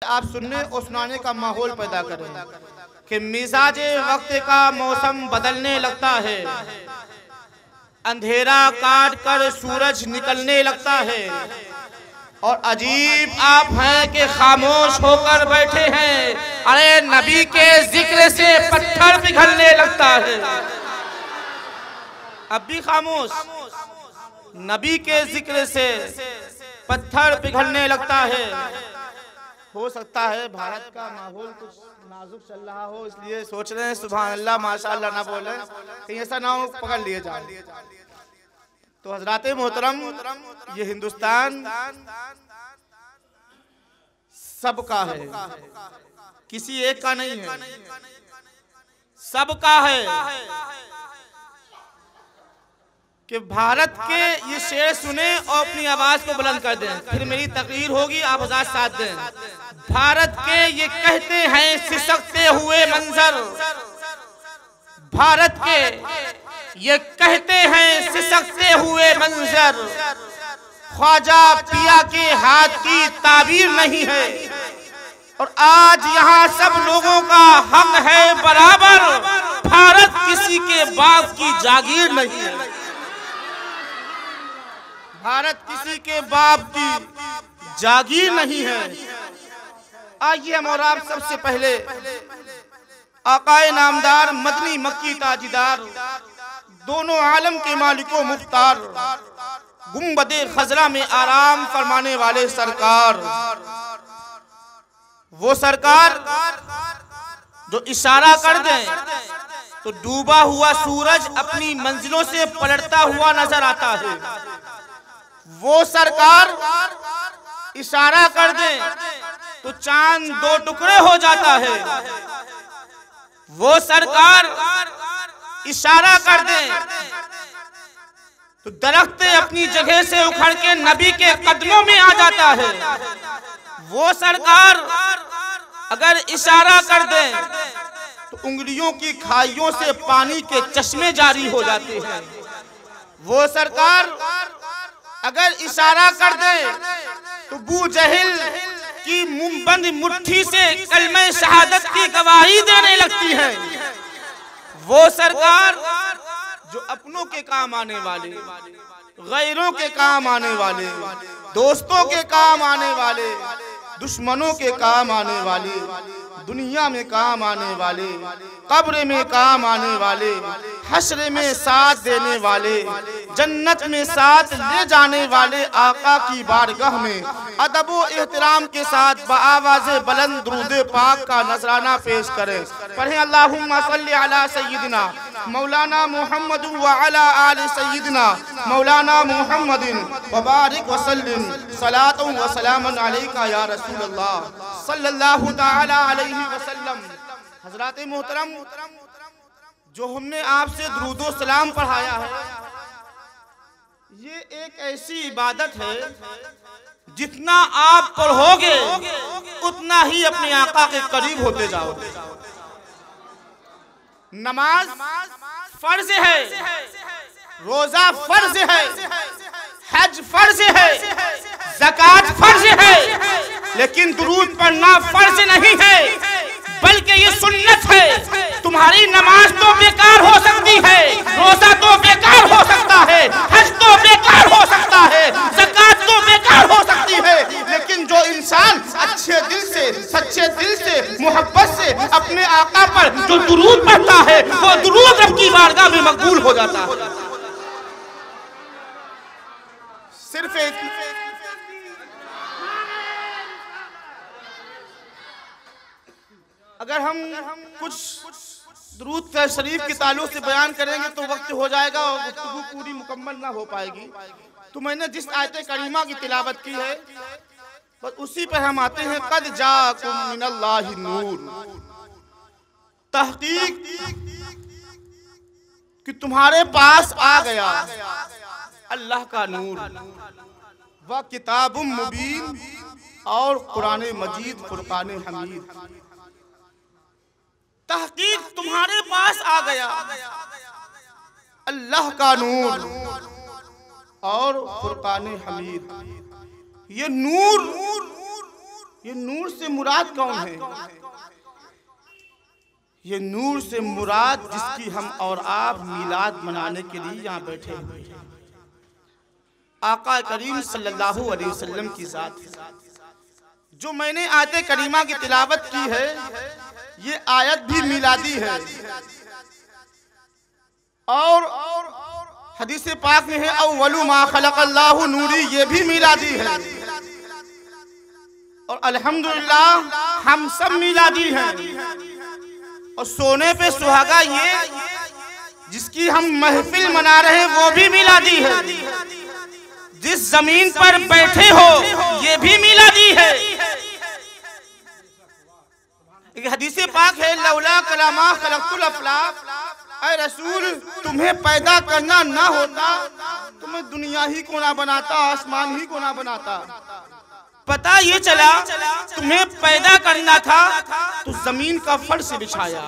आप सुनने और सुनाने का माहौल पैदा करें कि मिजाज वक्त का मौसम बदलने लगता है, अंधेरा काट कर सूरज निकलने लगता है और अजीब आप हैं कि खामोश होकर बैठे हैं। अरे नबी के जिक्र से पत्थर पिघलने लगता है। अब भी खामोश, नबी के जिक्र से पत्थर पिघलने लगता है। हो सकता है भारत का माहौल कुछ नाजुक चल रहा हो, इसलिए सोच रहे हैं सुभान अल्लाह माशाअल्लाह ना बोले, कहीं ऐसा ना हो पकड़ लिए जाए। तो हजरात मोहतरम, ये हिंदुस्तान सबका है, किसी एक का नहीं है, सबका है। कि भारत के ये शेर सुने और अपनी आवाज को बुलंद कर दें, फिर मेरी तकरीर होगी, आप हज़ार साथ दें। भारत के ये कहते हैं सिसकते हुए मंजर, भारत के ये कहते हैं सिसकते हुए मंजर, ख्वाजा पिया के हाथ की ताबीर नहीं है और आज यहाँ सब लोगों का हक है बराबर। भारत किसी के बाप की जागीर नहीं है, भारत किसी के बाप की जागीर नहीं है। आइए हम और आप सबसे पहले आकाए नामदार मदनी मक्की ताजीदार दोनों आलम के मालिको मुख्तार गुंबदे खजरा में आराम फरमाने वाले सरकार, वो सरकार जो इशारा कर दें तो डूबा हुआ सूरज अपनी मंजिलों से पलटता हुआ नजर आता है, वो सरकार इशारा कर दे तो चांद दो टुकड़े हो जाता है, वो सरकार इशारा कर दे तो दरख्त अपनी जगह से उखड़ के नबी के कदमों में आ जाता है, वो सरकार अगर इशारा कर दे तो उंगलियों की खाइयों से पानी के चश्मे जारी हो जाते हैं, वो सरकार अगर इशारा कर दे तो बू जहिल की मुंहबंद मुट्ठी से कलमे शहादत की गवाही देने लगती है, वो सरकार जो अपनों के काम आने वाले, गैरों के काम आने वाले, दोस्तों के काम आने वाले, दुश्मनों के काम आने वाले, दुनिया में काम आने वाले, कब्र में काम आने वाले, हश्र में साथ देने वाले, जन्नत में साथ ले जाने वाले आका की बारगाह में अदब व एहतराम के साथ बआवाज़े बुलंद दुरूद पाक का नजराना पेश करें। पढ़ें अल्लाहुम्मा सल्ली अला सय्यिदिना मौलाना मुहम्मद व अला आलि सय्यिदिना मौलाना मुहम्मदिन व बारिक व सल्लिम सलातु व सलामन अलैका या रसूलल्लाह सल्लल्लाहु तआला अलैहि वसल्लम। हजरात मोहतरम, जो हमने आपसे दुरूद व सलाम पढ़ाया है, ये एक ऐसी इबादत है जितना आप पढ़ोगे उतना ही अपने आका के करीब होते जाओगे। नमाज फर्ज है, रोजा फर्ज है, हज फर्ज है, ज़कात फर्ज है, लेकिन दुरूद पढ़ना फर्ज नहीं है बल्कि ये सुन्नत है। तुम्हारी नमाज तो बेकार हो सकती है, रोजा तो बेकार हो सकता है, हज तो बेकार हो सकता है, ज़कात तो बेकार हो सकती है, लेकिन जो इंसान अच्छे दिल से, सच्चे दिल से, मोहब्बत से अपने आका पर जो दुरूद पढ़ता है वो दुरूद रब की बारगाह में मकबूल हो जाता है। सिर्फ अगर हम कुछ दुरूद शरीफ के ताल्लुक से बयान करेंगे तो वक्त हो जाएगा और गुफ्तगू पूरी मुकम्मल ना हो पाएगी। तो मैंने जिस आयत करीमा की तिलावत की है बस उसी पर हम आते हैं। कद जाकुम मिनल्लाहि नूर, तहकीक कि तुम्हारे पास आ गया अल्लाह का नूर, व किताबुम मुबीन और कुरान मजीद फुरकान हमीद। तहकीक तुम्हारे पास आ गया अल्लाह का नूर और फुरकान हमीद। ये नूर ये नूर से मुराद कौन है? ये नूर से मुराद जिसकी हम और आप मिलाद मनाने के लिए यहाँ बैठे हुए हैं, आका करीम सल्लल्लाहु अलैहि वसल्लम की जात है। जो मैंने आयत करीमा की तिलावत की है, ये आयत भी मिलादी है और हदीस पाक में है अव्वलु मा खलक़ल्लाहु नूरी, ये भी मिलादी है। और अल्हम्दुलिल्लाह हम सब मिलादी हैं। और सोने पे सुहागा ये जिसकी हम महफिल मना रहे हैं वो भी मिलादी है। जिस जमीन पर बैठे हो ये भी मिलादी है। एक हदीस पाक है लौला कलामा खलक़तुल अफ़लाक, ऐ रसूल तुम्हें पैदा करना ना होता तुम्हें दुनिया ही को ना बनाता, आसमान ही को ना बनाता। पता ये चला तुम्हें पैदा करना था तो जमीन का फर्श बिछाया,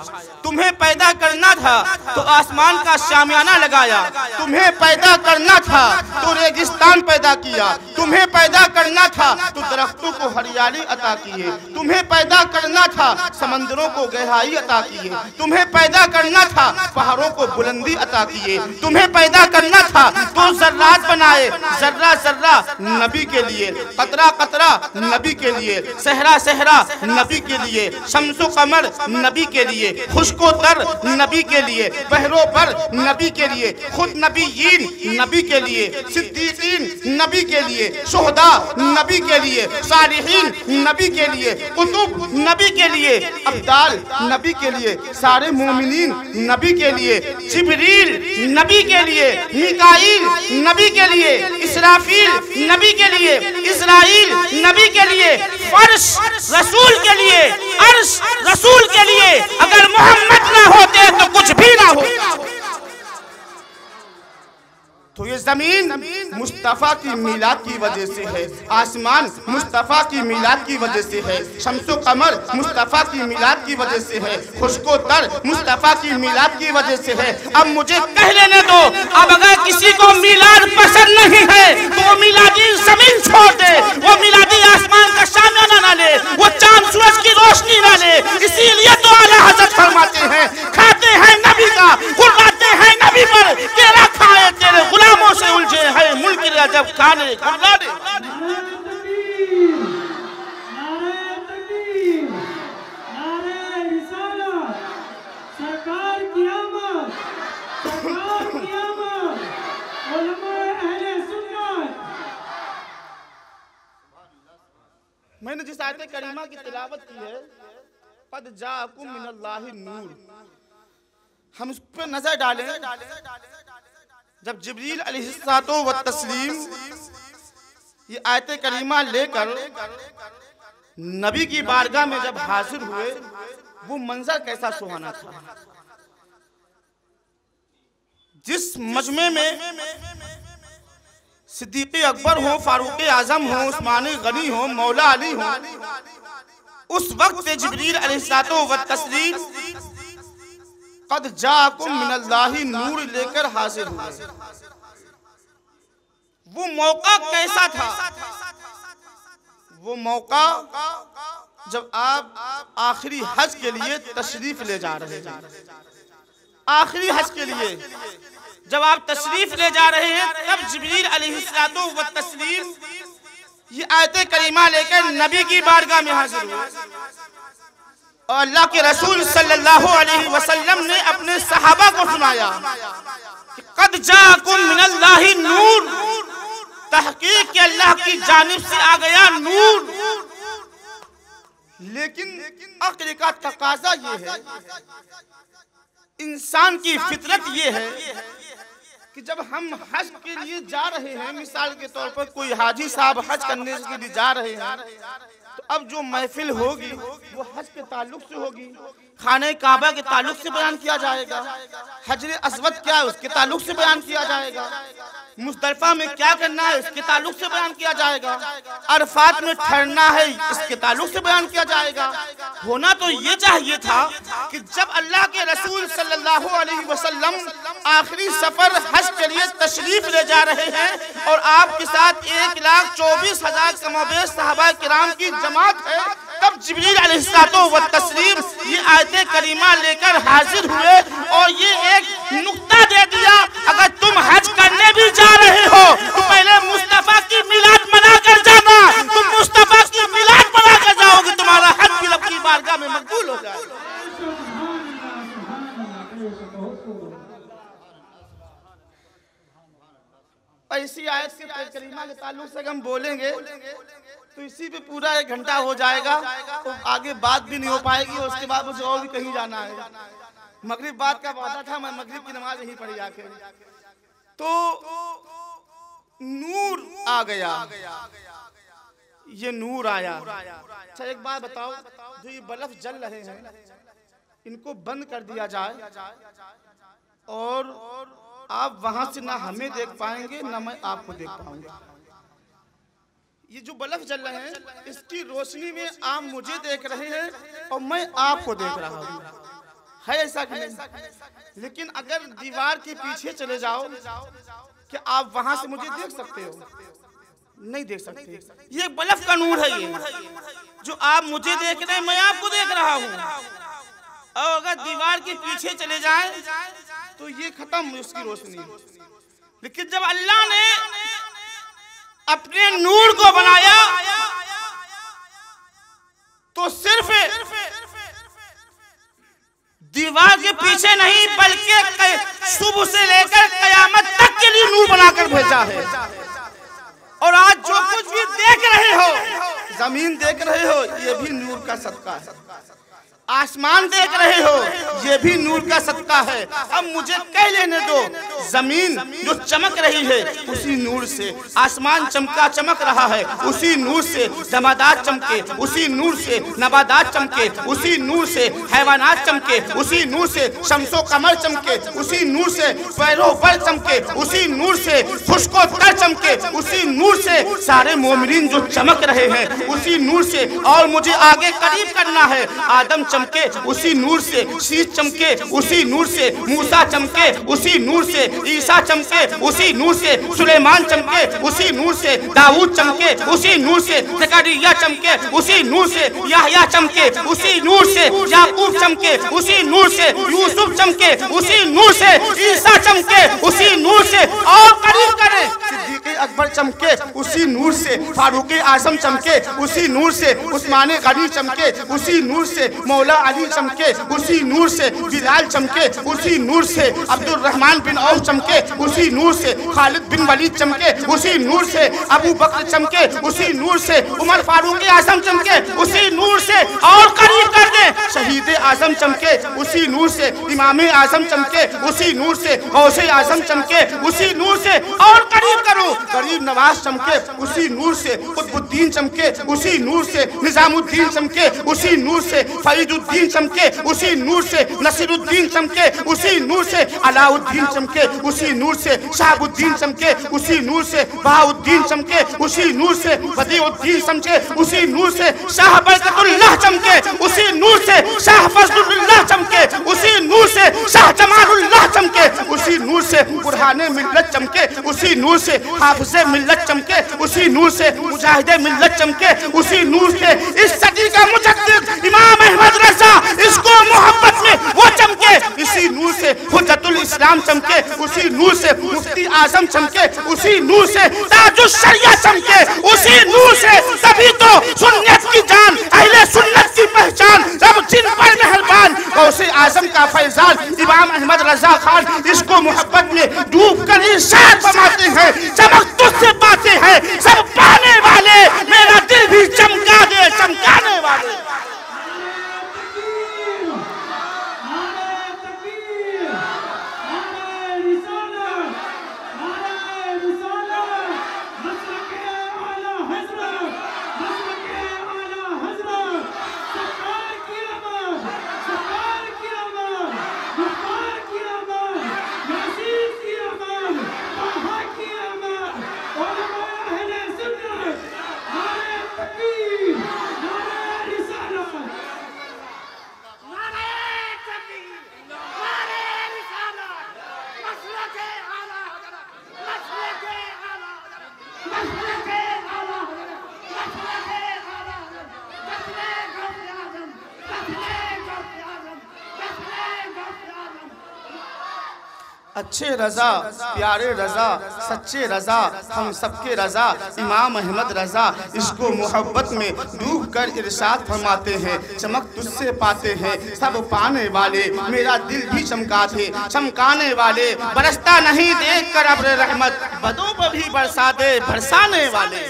तुम्हें पैदा करना था तो आसमान का शामियाना लगाया, तुम्हें पैदा करना था तो रेगिस्तान पैदा किया, तुम्हें पैदा करना था तो दरख्तों को हरियाली अता किए, तुम्हें पैदा करना था समंदरों को गहराई अता किए, तुम्हें पैदा करना था पहाड़ों को बुलंदी अता किए, तुम्हें पैदा करना था तो जर्रात बनाए, जर्रा जर्रा नबी के लिए, कतरा कतरा नबी के लिए, सहरा सहरा नबी के लिए, शम्सो कमर नबी के लिए, खुशको तर नबी के लिए, बहरों पर नबी के लिए, खुद नबीयीन नबी के लिए, सिद्दीकीन नबी के लिए, शुहदा नबी के लिए, सालिहीन नबी के लिए, कुतुब नबी के लिए, अब्दाल नबी के लिए, सारे मोमिनीन नबी के लिए, जिब्रील नबी के लिए, मिकाईल नबी के लिए, इसराफील नबी के लिए, इस्राईल नबी के लिए, फर्श रसूल के लिए, अर्श रसूल के लिए। अगर मोहम्मद ना होते तो कुछ भी ना होता। तो ये जमीन मुस्तफ़ा की मिलाद की वजह से है, आसमान मुस्तफ़ा की मिलाद की वजह से है, शम्सो कमर मुस्तफ़ा की मिलाद की वजह से है, खुशको तर मुस्तफ़ा की मिलाद की वजह से है। अब मुझे कह लेने दो, अब अगर किसी को मिलाद पसंद नहीं है तो वो मिलादी जमीन छोड़ दे, वो मिलादी आसमान का शामियाना ना ले, वो चांद सूरज की रोशनी ना ले। इसीलिए तो आला हज़रत फरमाते हैं खाते हैं नबी का, गुर्राते हैं नबी पर, तेरा खाए तेरे गुलामों से उलझे है मुल्क जब खाने मैंने जिस आयत करीमा की तिलावत की है क़द जाअकुम मिनल्लाहि नूर, हम उस पर नजर डालें। जब जिब्रील अलैहिस्सलातो व तस्लीम ये आयत करीमा लेकर नबी की बारगाह में जब हाजिर हुए, वो मंजर कैसा सुहाना था। जिस मजमे में सिद्दीक़ अकबर हो, फारूक आजम हो, उस्मान गनी हो, मौला अली हो, उस वक्त जिब्रील अलैहिस्सलातो व तस्लीम क़द जाअकुम मिनल्लाहि नूर लेकर हाजिर हुए। वो मौका कैसा था? वो मौका जब आप आखिरी हज के लिए तशरीफ ले जा रहे हैं, आखिरी हज के लिए जब आप तशरीफ ले जा रहे हैं, तब जिब्रील अलैहिस्सलातो व तस्लीम ये आयत करीमा लेकर नबी की बारगाह में हाजिर हुए। और अल्लाह के रसूल सल्लल्लाहु अलैहि वसल्लम ने अपने सहाबा को सुनाया कि क़द जाअकुम मिनल्लाहि नूर, तहकीक के अल्लाह की जानिब से आ गया नूर। लेकिन अक्ल का तकाजा ये है, इंसान की फितरत ये है कि जब हम हज के लिए जा रहे हैं, मिसाल के तौर पर कोई हाजी साहब हज करने के लिए जा रहे हैं, तो अब जो महफिल होगी वो हज के ताल्लुक से होगी, खाने काबा के ताल्लुक से बयान किया जाएगा, हजर अस्वद क्या है उसके ताल्लुक से बयान किया जाएगा, मुज़दलिफ़ा में क्या करना है इसके ताल्लुक से बयान किया जाएगा, अरफात में ठहरना है इसके ताल्लुक से बयान किया जाएगा। होना तो ये चाहिए था कि जब अल्लाह के रसूल सल्लल्लाहु अलैहि वसल्लम आखिरी सफर हज के लिए तशरीफ ले जा रहे हैं और आपके साथ 1,24,000 कमोबेश सहाबा किराम की करामात है, तब जिब्रील अलैहिस्सलातो व तस्लीम ये आयते करीमा लेकर हाजिर हुए और ये एक नुक्ता दे दिया, अगर तुम हज करने भी जा रहे हो तो पहले मुस्तफा की मिलाद मना कर जाना। तुम मुस्तफा की मिलाद मना कर जाओगे, तुम्हारा हज भी रब की बारगाह में मकबूल हो जाएगा। ऐसी आयत के करीमा के ताल्लुक से हम बोलेंगे तो इसी पे पूरा 1 घंटा हो जाएगा, तो आगे बात भी नहीं हो पाएगी। उसके बाद मुझे और भी कहीं जाना है। मगरिब बाद का वादा था, मैं मगरिब की नमाज यहीं पढ़ी आके, तो नूर आ गया, ये नूर आया। अच्छा एक बात बताओ, जो ये बल्ब जल रहे हैं इनको बंद कर दिया जाए और आप वहां से ना हमें देख पाएंगे ना मैं आपको देख पाऊंगा। ये जो बल्ब जल रहे हैं इसकी रोशनी में आप मुझे देख रहे हैं और मैं आपको देख रहा हूँ, है ऐसा कि नहीं? लेकिन अगर दीवार के पीछे चले जाओ क्या आप वहां से मुझे देख सकते हो? नहीं देख सकते। ये बल्ब का नूर है, ये जो आप मुझे देख रहे हैं मैं आपको देख रहा हूँ। और अगर दीवार के पीछे चले जाए तो ये खत्म उसकी रोशनी। लेकिन जब अल्लाह ने अपने नूर को बनाया तो सिर्फ दीवार के पीछे नहीं बल्कि सुबह से लेकर कयामत तक के लिए नूर बनाकर भेजा है। और आज जो कुछ भी देख रहे हो, जमीन देख रहे हो, ये भी नूर का सदका है। आसमान देख रहे हो, ये भी नूर का सदका है। अब मुझे कह लेने दो, जमीन जो चमक रही है उसी नूर से, आसमान चमक रहा है उसी नूर से, जमादात चमके उसी नूर से, नबादात चमके उसी नूर से, हैवानात चमके उसी नूर से, शम्सो कमर चमके उसी नूर से, पैरो पर चमके उसी नूर से, खुशको तर चमके उसी नूर से, सारे मोमिनीन जो चमक रहे हैं उसी नूर से। और मुझे आगे करीब करना है, आदम चमके उसी नूर से, शीश चमके उसी नूर से, मूसा चमके उसी नूर से, ईसा चमके उसी नूर से, सुलेमान चमके उसी नूर से, दाऊद चमके उसी नूर से, ज़करिया चमके उसी नूर से, याहया चमके उसी नूर से, याकूब चमके उसी नूर से, यूसुफ चमके उसी नूर से, ईसा चमके उसी नूर से। और करीब करें, सिद्दीक़ अकबर चमके उसी नूर से, फारूक आज़म चमके उसी नूर से, उस्मान गनी चमके उसी नूर से, मौला अली चमके उसी नूर से, बिलाल चमके उसी नूर से, अब्दुल रहमान बिन औफ चमके उसी नूर से, खालिद बिन वलीद चमके उसी नूर से, अबू बकर चमके उसी नूर से, उमर फारूक आज़म चमके उसी नूर से। और करीब कर दे, शहीद आज़म चमके उसी नूर से, इमाम आज़म चमके उसी नूर से, गौसे आज़म चमके उसी नूर से। और करीब करो, गरीब नवाज चमके उसी नूर से, कुतुबुद्दीन चमके उसी नूर से, निजामुद्दीन चमके उसी नूर से, फरीदुद्दीन चमके उसी नूर से, नसीरुद्दीन चमके उसी नूर से, अलाउद्दीन चमके उसी नूर से, शहाबुद्दीन चमके उसी नूर से, बहाउद्दीन चमके उसी नूर से, बदिउद्दीन चमके उसी नूर से, शाह बरकतुल्लाह चमके उसी नूर से, शाह फजलुल्लाह चमके उसी नूर से, शाह जमालुल्लाह चमके उसी नूर से, बुरहाने मिल्लत चमके उसी नूर से, हाफिज़े मिल्लत चमके उसी नूर से, मुजाहिदे मिल्लत चमके उसी नूर से। इस सदी का मुजद्दिद इमाम अहमद रज़ा, इसको मोहब्बत में वो चमके इसी नूर से, हुज्जतुल इस्लाम चमके उसी नूर से, मुफ्ती आजम चमके उसी नूर से, ताजुश शरिया चमके उसी नूर से। तभी तो सुन्नत की जान, अहले सुन्नत की पहचान, रब जिन पर मेहरबान, गौसे आजम का फैजान इमाम अहमद रज़ा खान, इसको मोहब्बत में डूब कर इरशाद फरमाते हैं, चमक तुझसे पाते हैं सब पाने वाले, मेरा दिल भी चमका दे चमकाने वाले। अच्छे रजा प्यारे रजा सच्चे रजा हम सबके रजा इमाम अहमद रजा इसको मोहब्बत में डूब कर इरशाद फरमाते हैं चमक तुझसे पाते हैं सब पाने वाले मेरा दिल भी चमका थे चमकाने वाले बरसता नहीं देख कर अब्र रहमत बदों पर भी बरसा दे बरसाने वाले।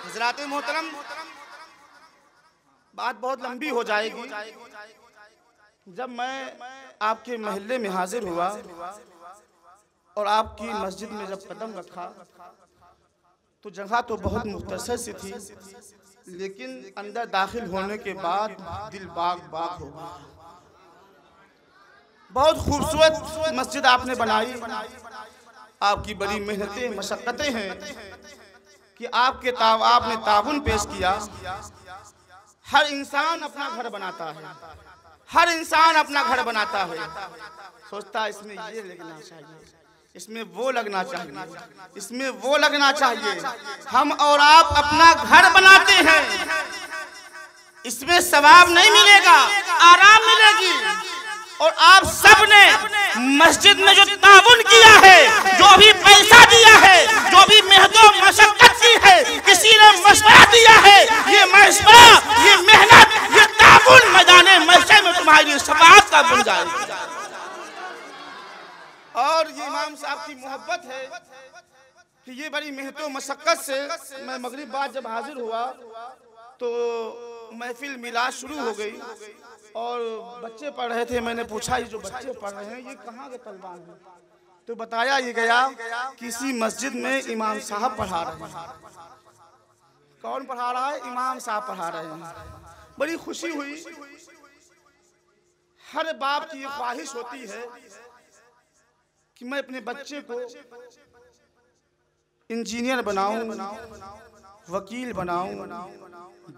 हज़रात मोहतरम बात बहुत लंबी हो जाएगी। जब मैं आपके महल्ले में हाजिर हुआ और आपकी मस्जिद में जब कदम रखा तो जगह तो बहुत मुख्तसर सी थी, लेकिन अंदर दाखिल होने के बाद दिल बाग बाग हो गया। बहुत खूबसूरत मस्जिद आपने बनाई। आपकी बड़ी मेहनतें मशक्क़तें हैं कि आपने ताउन पेश किया। हर इंसान अपना घर बनाता है, हर इंसान अपना घर बनाता है, सोचता है इसमें ये लगना चाहिए, इसमें वो लगना चाहिए, इसमें वो लगना चाहिए। हम और आप अपना घर बनाते हैं, इसमें सवाब नहीं मिलेगा, आराम मिलेगी। और आप सब ने मस्जिद में जो ताउन किया है, जो भी पैसा दिया है, जो भी मेहनत मशक्कत की है, किसी ने मशवरा दिया है, ये मशवरा, ये मेहनत, ये ताउन मैदाने महशर में तुम्हारी शफाअत का बन जाएगा। और ये इमाम साहब की मोहब्बत है कि ये बड़ी मेहनत मशक्कत से मैं मगरिब बाद जब हाजिर हुआ तो महफिल मिलाद शुरू हो गई और बच्चे पढ़ रहे थे। मैंने पूछा ये जो बच्चे पढ़ रहे हैं ये कहाँ के तलबान हैं? तो बताया ये गया किसी मस्जिद में इमाम साहब पढ़ा रहे हैं। कौन पढ़ा रहा है? इमाम साहब पढ़ा रहे हैं। बड़ी खुशी हुई। हर बाप की ये ख्वाहिश होती है कि मैं अपने बच्चे को इंजीनियर बनाऊं, वकील बनाऊं,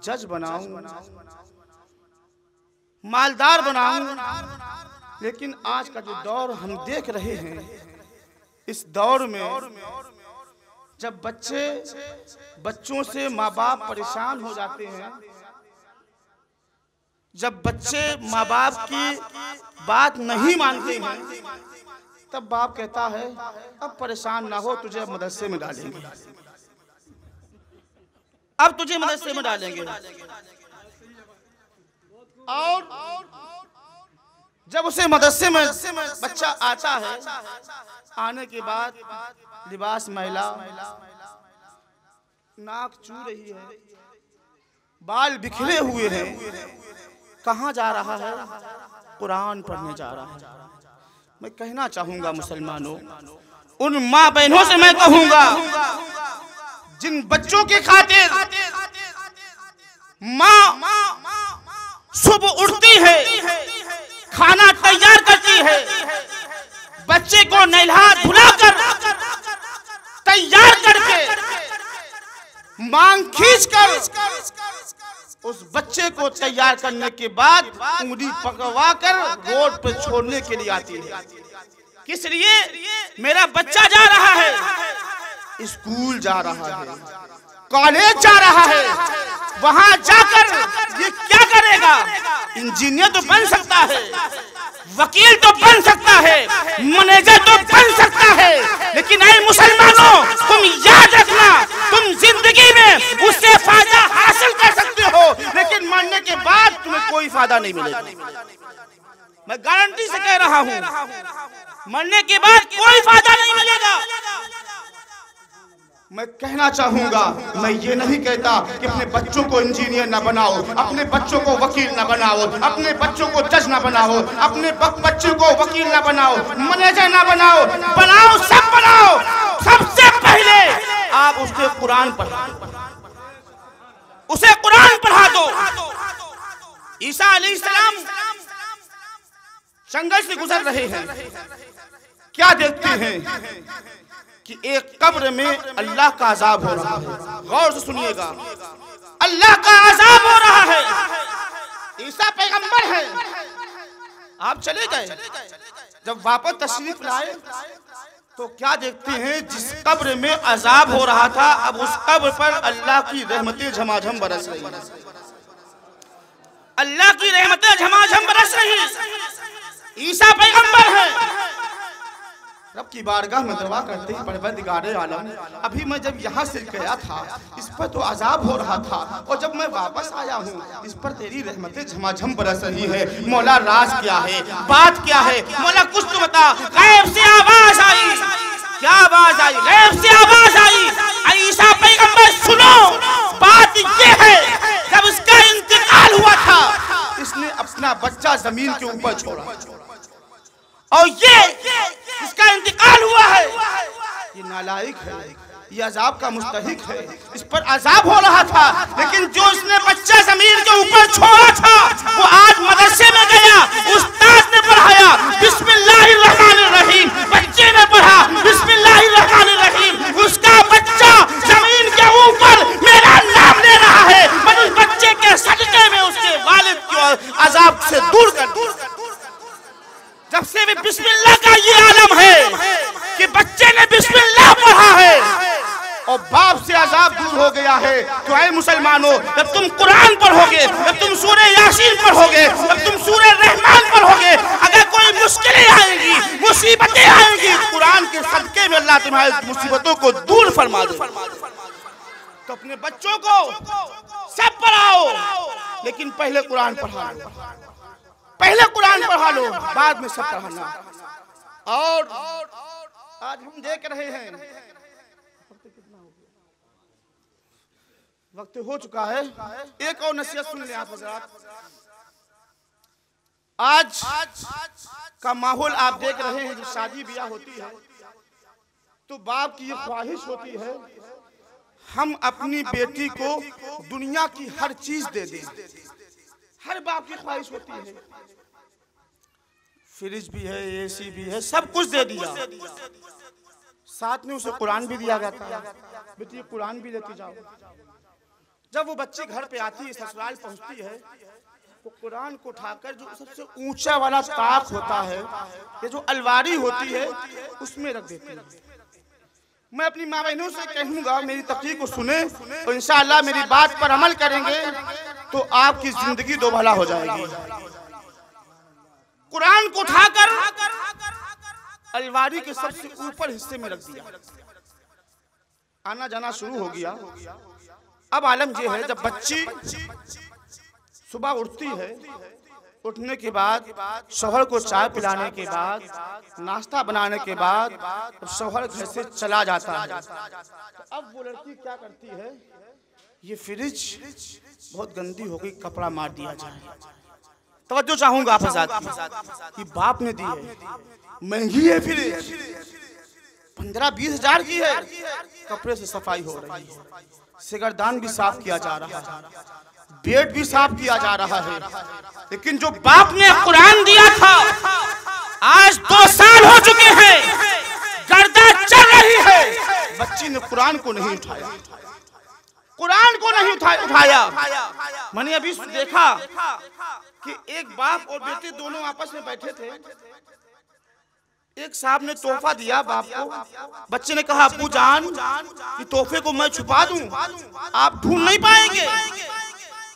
जज बनाऊं, मालदार बनाऊं। लेकिन आज का जो दौर हम देख रहे हैं, इस दौर में जब बच्चों से माँ बाप परेशान हो जाते हैं, जब बच्चे माँ बाप की बात नहीं मानते हैं, तब बाप कहता है अब परेशान ना हो, तुझे मदरसे में डालेंगे, अब तुझे मदरसे में डालेंगे। और जब उसे मदरसे में बच्चा आता है, आने के बाद लिबास मैला, नाक चू रही है, बाल बिखरे हुए हैं, कहाँ जा रहा है? कुरान पढ़ने जा रहा है। मैं कहना चाहूंगा मुसलमानों, उन माँ बहनों से मैं कहूंगा जिन बच्चों के खातिर माँ सुबह उठती है, खाना तैयार करती है, बच्चे को नहला धुलाकर तैयार करके मांग खींचकर उस बच्चे को तैयार करने के बाद उंगली पकवा कर रोड पर छोड़ने के लिए आती है। किस लिए? मेरा बच्चा जा रहा है, स्कूल जा रहा है, कॉलेज जा रहा है, वहां जाकर ये क्या करेगा? इंजीनियर तो बन सकता है, वकील तो बन सकता है, मैनेजर तो बन सकता है, लेकिन ऐ मुसलमानों, तुम याद रखना, तुम जिंदगी में उससे फायदा हासिल कर सकते हो, लेकिन मरने के बाद तुम्हें कोई फायदा नहीं मिलेगा। मैं गारंटी से कह रहा हूँ, मरने के बाद कोई फायदा नहीं मिलेगा। मैं कहना चाहूंगा, मैं ये नहीं कहता कि अपने बच्चों को इंजीनियर ना बनाओ, अपने बच्चों को वकील ना बनाओ, अपने बच्चों को जज ना बनाओ, अपने बच्चों को वकील ना बनाओ, मैनेजर ना बनाओ, बनाओ सब बनाओ। सबसे पहले आप उसके कुरान पढ़ाओ, उसे कुरान पढ़ा दो। ईसा अलैहिस्सलाम जंगल से गुजर रहे हैं, क्या देखते हैं कि एक कब्र में अल्लाह का अजाब हो रहा है। गौर से सुनिएगा, अल्लाह का अजाब हो रहा है। ईसा पैगंबर है, आप चले गए, जब वापस तशरीफ लाए तो क्या देखते हैं? जिस कब्र में अजाब हो रहा था, अब उस कब्र पर अल्लाह की रहमतें झमाझम बरस रही हैं। अल्लाह की रहमतें झमाझम बरस रही। ईसा पैगंबर है, रब की बारगाह में दुआ करते हैं, परवरदिगारे आलम, अभी मैं जब यहाँ से गया था इस पर तो अजाब हो रहा था, और जब मैं वापस आया हूँ इस पर तेरी रहमतें झमाझम बरस रही है। मौला राज क्या है, बात क्या है, मौला कुछ तो बता। गैब से आवाज आई, क्या आवाज आई? गैब से आवाज आई, ईसा पैगंबर सुनो, बात ये है जब उसका इंतकाल हुआ था इसने अपना बच्चा जमीन के ऊपर छोड़ा, और ये इसका इंतकाल हुआ है, ये नालायक है, ये अजाब का मुस्तहिक है, इस पर अजाब हो रहा था। लेकिन जो उसने बच्चा जमीन के ऊपर छोड़ा था वो आज मदरसे में गया, उस्ताद ने पढ़ाया बिस्मिल्लाहिर्रहमानिर्रहीम, बच्चे ने पढ़ा बिस्मिल्लाहिर्रहमानिर्रहीम, उसका बच्चा जमीन के ऊपर मेरा नाम ले रहा है। मैं उस बच्चे के सदके में उसके वालिद को अजाब से दूर कर दूं। जब से भी बिस्मिल्लाह का ये आलम है कि बच्चे ने बिस्मिल्लाह पढ़ा है और बाप से अजाब दूर हो गया है। तो ऐ मुसलमानों, जब तुम कुरान पढ़ोगे, जब तुम सूरह यासीन पढ़ोगे, जब तुम सूरह रहमान पढ़ोगे, अगर कोई मुश्किलें आएंगी, मुसीबतें आएंगी, कुरान के सदके में अल्लाह तुम्हारी मुसीबतों को दूर फरमा दे। तो अपने बच्चों को सब पढ़ाओ, लेकिन पहले कुरान पढ़ा लो, पहले कुरान पढ़ा लो, बाद में सब पढ़ाना। और आज हम देख रहे हैं वक्त हो चुका है, एक और नसीहत सुन लें आप हज़रात। आज का माहौल आप देख रहे हैं, जो शादी ब्याह होती है तो बाप की ये ख्वाहिश होती है हम अपनी बेटी को दुनिया की हर चीज दे दें। हर बाप की ख्वाहिश होती है, फ्रिज भी है, एसी भी है, सब कुछ दे दिया, साथ में उसे कुरान भी दिया गया था, बेटी कुरान भी लेती जाओ। जब वो बच्ची घर पे आती है, ससुराल पहुंचती है, तो कुरान को उठाकर जो सबसे ऊंचा वाला ताक होता है, ये जो अलवारी होती है, उसमें रख देती है। मैं अपनी माँ बहनों से कहूंगा मेरी तकरीर को सुने और इंशाअल्लाह मेरी बात पर अमल करेंगे तो आपकी जिंदगी दो भला हो जाएगी। कुरान को उठाकर अलवारी के सबसे ऊपर हिस्से में रख दिया, आना जाना शुरू हो गया। अब आलम ये है, जब बच्ची सुबह उठती है, उठने के बाद शौहर को चाय पिलाने के बाद, नाश्ता बनाने के बाद शौहर घर से चला जाता है। तो अब वो लड़की क्या करती है, ये फ्रिज बहुत गंदी हो गई, कपड़ा मार दिया जाए। तवज्जो चाहूंगा आप हज़रात कि बाप ने दी है, महंगी है फ्रिज, 15-20 हजार की है, कपड़े से सफाई हो रही है, सिगरदान भी साफ किया जा रहा है, बेड भी साफ किया जा रहा है। लेकिन जो बाप ने कुरान दिया था, आज 2 साल हो चुके हैं, गर्दा चल रही है, बच्ची ने कुरान को नहीं उठाया, कुरान को नहीं उठाया। मैंने अभी देखा कि एक बाप और बेटे दोनों आपस में बैठे थे, एक साहब ने तोहफा दिया बाप को, बच्चे ने कहा अब्बू जान कि तोहफे को मैं छुपा दूं, आप ढूंढ नहीं पाएंगे।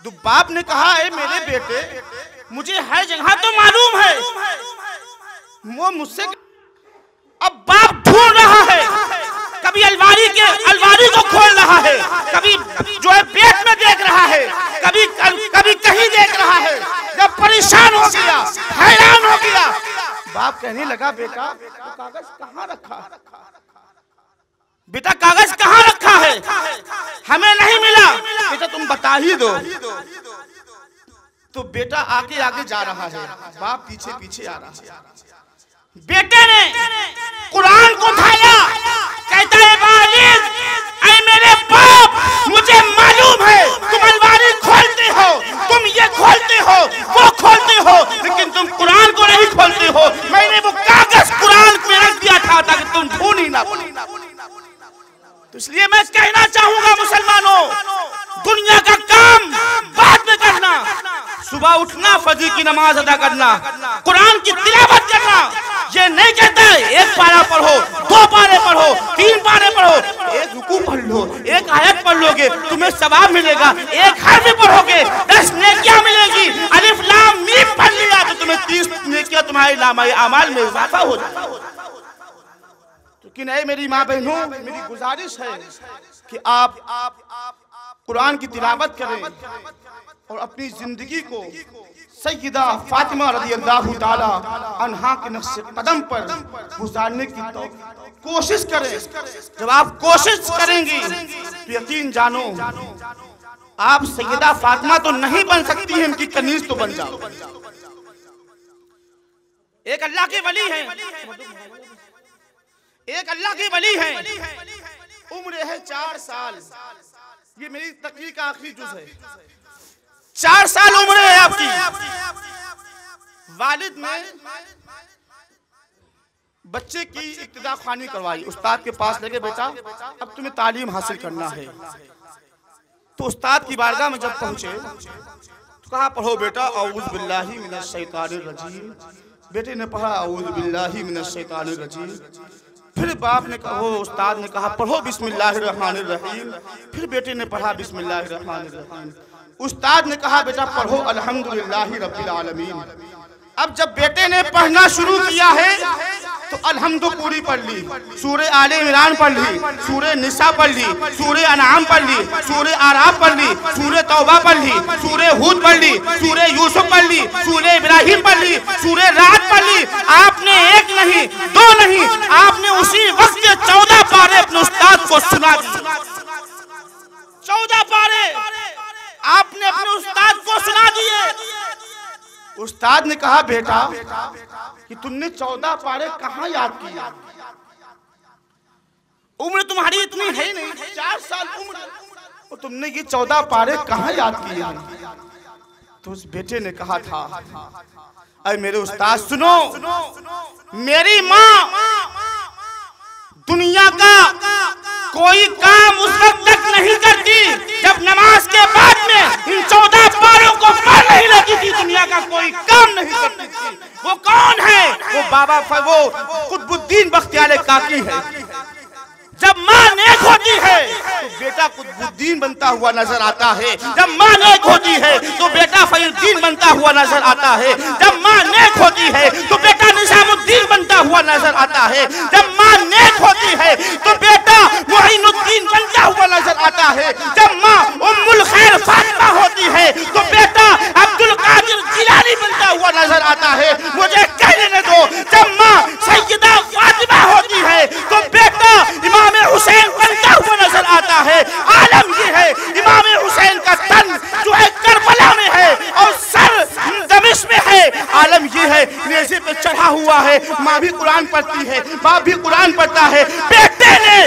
तो बाप ने कहा है मेरे बेटे, मुझे हर जगह तो मालूम है, वो मुझसे। अब बाप ढूंढ रहा है, कभी अलमारी को खोल रहा है, कभी जो है पेट में देख रहा है, कभी कहीं देख रहा है। जब परेशान हो गया, हैरान हो गया, बाप कहने लगा बेटा तो कागज कहाँ रखा, बेटा कागज कहाँ रखा है, हमें नहीं मिला, बेटा तुम बता ही दो। तो बेटा आगे आगे जा रहा है, बाप पीछे पीछे आ रहा है। बेटे ने कुरान को उठाया, कहता है वालिद, ऐ मेरे बाप, मुझे मालूम है तुम अलमारी खोलते हो, तुम ये खोलते हो, वो खोलते हो, लेकिन तुम कुरान को नहीं खोलते हो। मैंने वो कागज कुरान में रख दिया था ताकि तुम ढूंढ ही ना पाओ। तो इसलिए मैं कहना चाहूंगा मुसलमानों, दुनिया का काम बाद में करना, सुबह उठना, फजर की नमाज अदा करना, कुरान की तिलावत करना। ये नहीं कहता एक पारा पढ़ो, 2 पारे पढ़ो, 3 पारे पढ़ो, एक रुकू पढ़ लो, एक आयत पढ़ लोगे तुम्हें सवाब मिलेगा, एक हर्फ पढ़ोगे 10 नेकियां मिलेगी, अलिफ लाम मीम पढ़ लिया तो तुम्हें 30 नेकियां तुम्हारे नामाए अमाल में इजाफा हो जाएगा। लेकिन ऐ मेरी माँ बहनों, मेरी गुजारिश है कि आप कुरान की तिलावत करें और अपनी जिंदगी को सैयदा फातिमा रज़ियल्लाहु ताला अन्हा के नक्शे कदम पर गुजारने की तो कोशिश करें। जब आप कोशिश करेंगी तो यकीन जानो आप सैयदा फातिमा तो नहीं बन सकती हैं, इनकी कनीज तो बन जाओ। एक अल्लाह के वली हैं, एक अल्लाह के वली हैं, उम्र है 4 साल। ये मेरी तकरीर का आखिरी जुज़ है। 4 साल उम्र है आपकी। वालिद ने बच्चे की इब्तिदा ख़्वानी करवाई, उस्ताद के पास लेके, बेटा अब तुम्हें तालीम हासिल करना है। तो उस्ताद की बारगाह में जब पहुंचे तो कहा पढ़ो बेटा औज़ु बिल्लाहि मिनश शैतानिर रजीम। बेटे ने पढ़ा औज़ु बिल्लाहि मिनश शैतानिर रजीम। फिर बाप ने कहा, उस्ताद ने कहा पढ़ो बिस्मिल्लाहिर रहमानिर रहीम। फिर बेटे ने पढ़ा बिस्मिल्लाहिर रहमानिर रहीम। उस्ताद ने कहा बेटा पढ़ो अल्हम्दुलिल्लाहि रब्बिल आलमीन। अब जब बेटे ने पढ़ना शुरू किया है तो अल्हम्दु पूरी पढ़ ली, सूरे आले इमरान पढ़ ली, सूरे निसा पढ़ ली, सूरे अनाम पढ़ ली, सूरे आराफ पढ़ ली, सूरे तौबा पढ़ ली, सूरे हूद पढ़ ली, सूरे यूसुफ पढ़ ली, सूरे इब्राहिम पढ़ ली, सूरे रात पढ़ ली। आपने एक नहीं, 2 नहीं, आपने उसी वक्त 14 पारे अपने उस्ताद को सुना दी। 14 पारे आपने अपने उस्ताद को सुना दिए। उस्ताद ने कहा बेटा कि तुमने 14 पारे कहाँ याद किया? उम्र तुम्हारी इतनी है नहीं, 4 साल उम्र, और तुमने ये 14 पारे कहाँ याद किया? तो उस बेटे ने कहा था, अरे मेरे उस्ताद सुनो, मेरी माँ दुनिया का कोई काम उस वक्त तक नहीं करती जब नमाज के बाद में इन 14 पारों को पढ़ नहीं लेती थी। दुनिया का कोई काम नहीं करती थी। वो कौन है? वो बाबा वो कुतुबुद्दीन बख्तियार काकी है। जब माँ नेक होती है तो बेटा कुतुबुद्दीन बनता हुआ नजर आता है। जब माँ नेक होती है तो बेटा फरीदुद्दीन बनता हुआ नजर आता है। जब माँ नेक होती है तो बेटा निजामुद्दीन बनता हुआ नजर आता है। जब माँ नेक होती है तो बेटा मुइनुद्दीन बनता हुआ नजर आता है। जब माँ उम्मुल खैर फातिमा होती है तो बेटा अब्दुल कादिर जिलानी बनता हुआ नजर आता है। मुझे कह लेने दो, जब माँ सैयदा फातिमा होती है तो बेटा इमाम हुसैन बनता हुआ नजर आता है। आलम ये है इमाम हुसैन का तन जो है करबला में है और सर दमिश्क में है। आलम ये है नेज़े पे चढ़ा हुआ है। माँ भी कुरान पढ़ती है, बाप भी कुरान पढ़ता है। बेटे ने